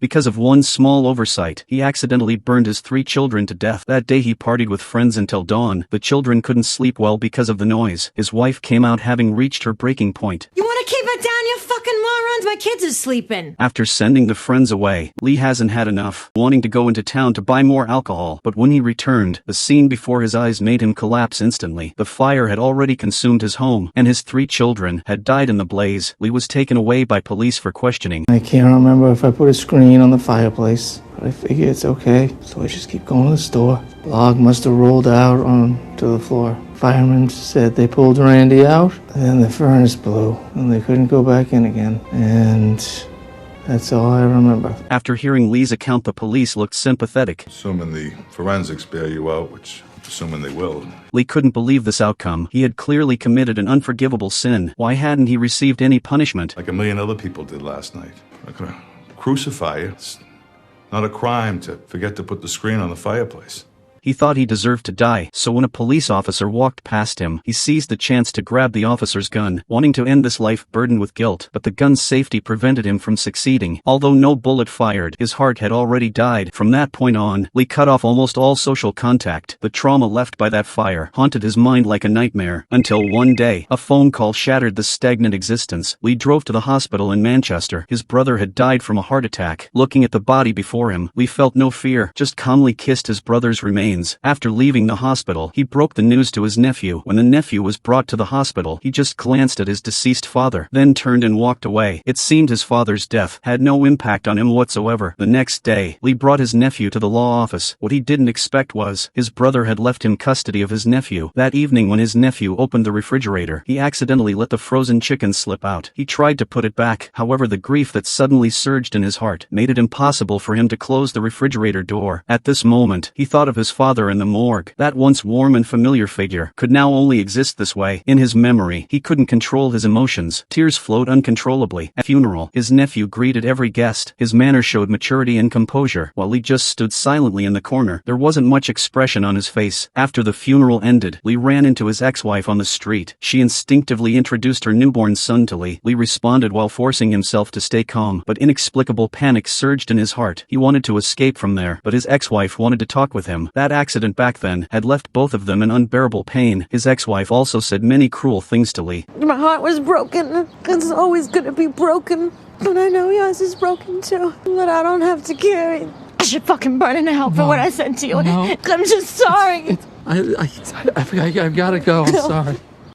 Because of one small oversight, he accidentally burned his 3 children to death. That day he partied with friends until dawn. The children couldn't sleep well because of the noise. His wife came out having reached her breaking point. You wanna keep it down, you fucking morons? My kids are sleeping. After sending the friends away, Lee hasn't had enough, wanting to go into town to buy more alcohol. But when he returned, the scene before his eyes made him collapse instantly. The fire had already consumed his home, and his 3 children had died in the blaze. Lee was taken away by police for questioning. I can't remember if I put a screen on the fireplace, but I figure it's okay, so I just keep going to the store. Log must have rolled out onto the floor. Firemen said they pulled Randy out, and then the furnace blew, and they couldn't go back in again. And that's all I remember. After hearing Lee's account, the police looked sympathetic. Assuming the forensics bail you out, which assuming they will. Lee couldn't believe this outcome. He had clearly committed an unforgivable sin. Why hadn't he received any punishment? Like a million other people did last night. I'm not gonna crucify you. It's not a crime to forget to put the screen on the fireplace. He thought he deserved to die, so when a police officer walked past him, he seized the chance to grab the officer's gun, wanting to end this life burdened with guilt. But the gun's safety prevented him from succeeding. Although no bullet fired, his heart had already died. From that point on, Lee cut off almost all social contact. The trauma left by that fire haunted his mind like a nightmare, until one day, a phone call shattered the stagnant existence. Lee drove to the hospital in Manchester. His brother had died from a heart attack. Looking at the body before him, Lee felt no fear, just calmly kissed his brother's remains. After leaving the hospital, he broke the news to his nephew. When the nephew was brought to the hospital, he just glanced at his deceased father, then turned and walked away. It seemed his father's death had no impact on him whatsoever. The next day, Lee brought his nephew to the law office. What he didn't expect was, his brother had left him custody of his nephew. That evening when his nephew opened the refrigerator, he accidentally let the frozen chicken slip out. He tried to put it back, however the grief that suddenly surged in his heart made it impossible for him to close the refrigerator door. At this moment, he thought of his father in the morgue. That once warm and familiar figure could now only exist this way. In his memory, he couldn't control his emotions. Tears flowed uncontrollably. At the funeral, his nephew greeted every guest. His manner showed maturity and composure, while Lee just stood silently in the corner. There wasn't much expression on his face. After the funeral ended, Lee ran into his ex-wife on the street. She instinctively introduced her newborn son to Lee. Lee responded while forcing himself to stay calm, but inexplicable panic surged in his heart. He wanted to escape from there, but his ex-wife wanted to talk with him. That accident back then had left both of them in unbearable pain. His ex-wife also said many cruel things to Lee. My heart was broken. It's always gonna be broken. But I know yours is broken too. But I don't have to carry. I should fucking burn in hell for what I said to you. No. I'm just sorry. I've gotta go. I'm sorry.